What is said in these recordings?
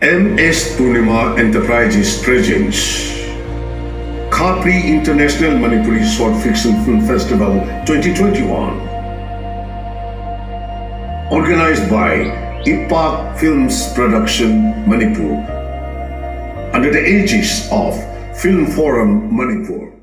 MS Purnima Enterprises presents Khapri International Manipuri Short Fiction Film Festival 2021. Organized by Ipak Films Production Manipur under the aegis of Film Forum Manipur.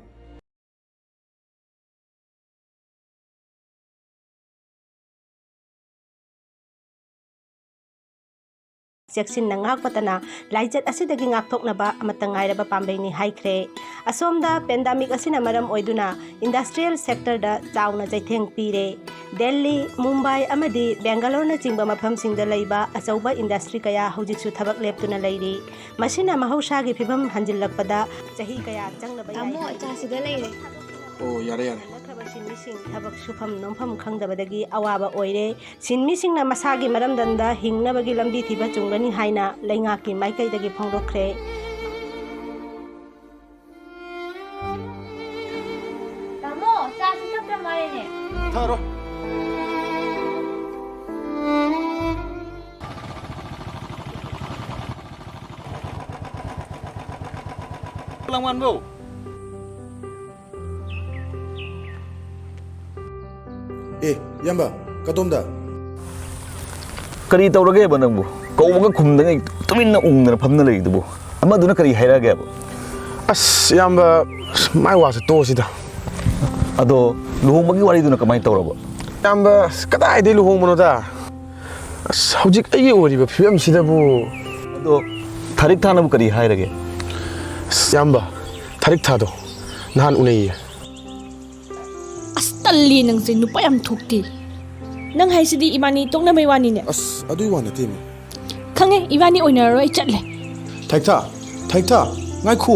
Jackson ngakpatana laijat asidagi ngakthoknaba amatang ngairaba pambaini haikre asomda pandemic asina maram oiduna industrial sector da chauna jaitheng pire Delhi Mumbai amadi Bangalore na chingba mafamsingda leiba achauba industry kaya hojiksu thabak leptuna leiri masina mahausagi phibam hanjillakpada chahi kaya changnaba yai tamo chasida leire oh yare sinmising thabak sufam nomfam khangdabadagi awaba oire sinmisingna masagi maramdanda hingnabagi lambi thiba chungani haina leingaki maikaidagi phongdokre tamo chasi thapra marene tharo Langwan bro Yamba, katomda. Kari taurage ba nangbu kaubaga khumdang tuminna ungna phamna leidubu amaduna kari hairage ba As yamba mai wasa to sida. ado luhongbagi wari duna kamai tauraba Yamba kadai de luhong mono da. As hojik ai ori ba phim sida bu. ado tarik thana bu kari hairage Yamba tarik thado nahan unai. astalli nang se nupa yam thukti nang haisidi imani tongna mai wani ne As adui wana tim. khange imani oina roi chatle Thaikta ngai khu.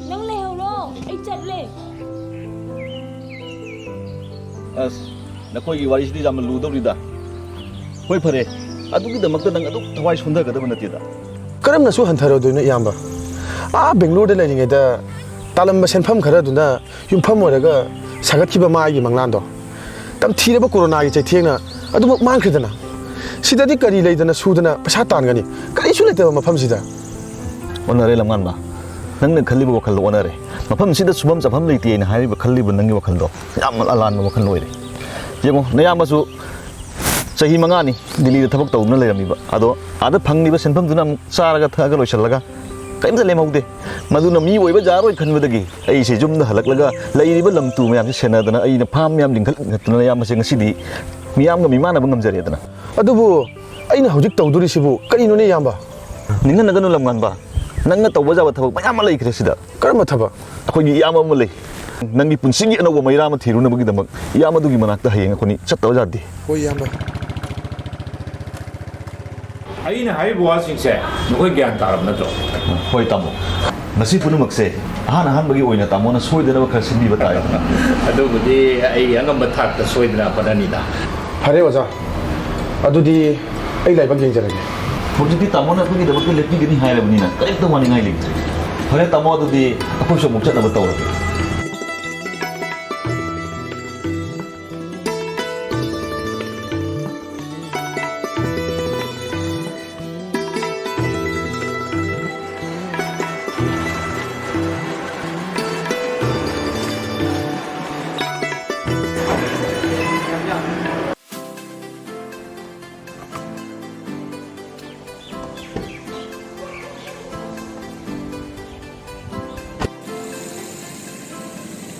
nang le holo ai chatle as nakoi wari sidi jam lu dawrida hoi phare adugi damakta nang adu thawai sundha gadaba natida Karam na su hantharo doina yamba. Bangalore da laining da talam senpham khara duna yumpham oraga sagat kiba maagi manglando. Tam thireba corona gi chaithengna adu mangkhidana. Sidadi kari leidana sudana pasa tangani. Kari su letaba mafam sida. onare lamgan ba nangna khalliba wakhal onare mafam sida subam chafam leiti na hariba khalliba nangi wakhal do yam alan wakhal loire yemo nayama su chahi mangani dili da thabak tawna leiramiba ado ada phangniba senpham duna charaga thaga loisalaga kaimta lemaude maduna mi oiba jaroi khanbadagi ai se jumda halaklaga leiriba lamtu mayam se senadana ai na pham yam dingkhal ngatuna yam se ngasidi miyam ga mimana bangam jare dana Adubu aina hojik tawduri sibu kari no ne yamba. ninga naganu lamgan ba nangna tawba jaba thabak mayam lei kresida Karma thaba. ꯑꯩꯈꯣꯏꯒꯤ ꯏꯌꯥꯝꯕ ꯑꯃ ꯂꯩ ꯅꯪꯒꯤ ꯄꯨꯟꯁꯤꯒꯤ ꯑꯅꯧꯕ ꯃꯩꯔꯥ ꯑꯃ ꯊꯤꯔꯨꯅꯕꯒꯤꯗꯃꯛ ꯏꯌꯥꯝꯕꯗꯨꯒꯤ ꯃꯅꯥꯛꯇ ꯍꯌꯦꯡ ꯑꯩꯈꯣꯏꯅꯤ ꯆꯠꯇꯕ ꯌꯥꯗꯦ Hoi yamba. ꯑꯩꯅ ꯍꯥꯏꯔꯤꯕ ꯋꯥꯁꯤꯡꯁꯦ ꯅꯈꯣꯏ ꯒ꯭ꯌꯥꯟ ꯇꯥꯔꯕ ꯅꯠꯇ꯭ꯔꯣ? ꯍꯣꯏ ꯇꯥꯃꯣ ꯃꯁꯤ ꯄꯨꯝꯅꯃꯛꯁꯦ ꯑꯍꯥꯟꯕꯒꯤ ꯑꯣꯏꯅ ꯇꯥꯃꯣꯅ ꯁꯣꯏꯗꯅꯕ ꯈꯔ ꯁꯤꯟꯕꯤꯕ ꯇꯥꯏ ꯑꯗꯨꯕꯨꯗꯤ ꯑꯩ ꯑꯉꯝꯕ ꯊꯥꯛꯇ ꯁꯣꯏꯗꯅ ꯍꯣꯠꯅꯅꯤꯗ. Hare oza. Adudi ai laibak yengjarage. ꯍꯧꯖꯤꯛꯇꯤ ꯇꯥꯃꯣꯅ ꯑꯩꯈꯣꯏꯒꯤꯗꯃꯛꯇ ꯂꯦꯞꯄꯤꯒꯅꯤ ꯍꯥꯏꯔꯕꯅꯤꯅ ꯀꯔꯤꯝꯇ ꯋꯥꯅꯤꯡꯉꯥꯏ ꯂꯩꯇ꯭ꯔꯦ ꯐꯔꯦ ꯇꯥꯃꯣ ꯑꯗꯨꯗꯤ ꯑꯩꯈꯣꯏꯁꯨ ꯑꯃꯨꯛ ꯆꯠꯅꯕ ꯇꯧꯔꯒꯦ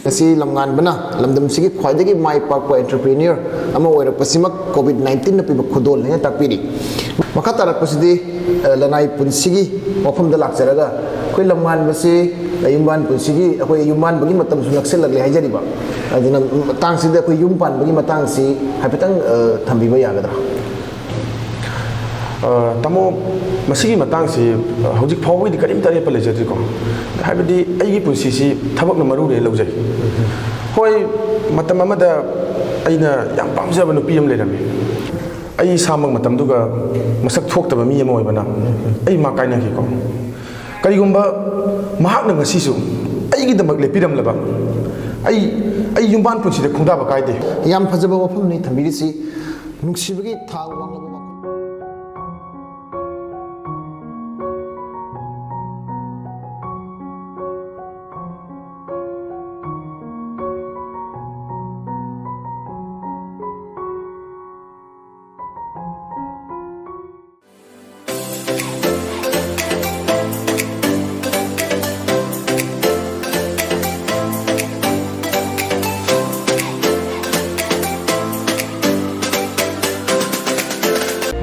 Kasi lamngan bana lamdam sigi khwaidagi mai pakpa entrepreneur ama oira pasimak COVID-19 na piba khudol ne takpiri makha tarak pasidi lanai punsigi mafam da lakjaraga koi lamngan basi yumban punsigi akoi yumban bagi matam su laksel lagle haijari ba adina tang sida akoi yumpan bagi matang si hapetang thambiba yagadra Tamo masigi matang si hojik phawi di karim tare pale jadri ko. Habidi ai gi punsi si thabak na maru re laujai. Hoi matam amada aina yam pamjaba nupi am lerami. Ai samang matam duga masak thoktaba mi am oibana. Ai ma kaina ki ko. Karigumba mahak na ngasisu ai gi damak lepiram laba. Ai yumban punsi de khungda ba kaide. Yam phajaba wafam ni thambiri si nungsibagi thang wanglaba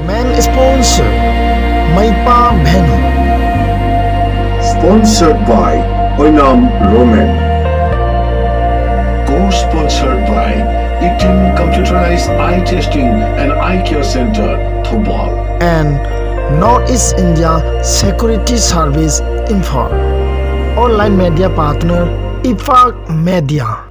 Main sponsor Maipa Bhenu. Sponsored by Oinam Roman. Co-sponsored by Eaton Computerized Eye Testing and Eye Care Center, Thobal. And Northeast India Security Service Info. Online media partner IFAQ Media.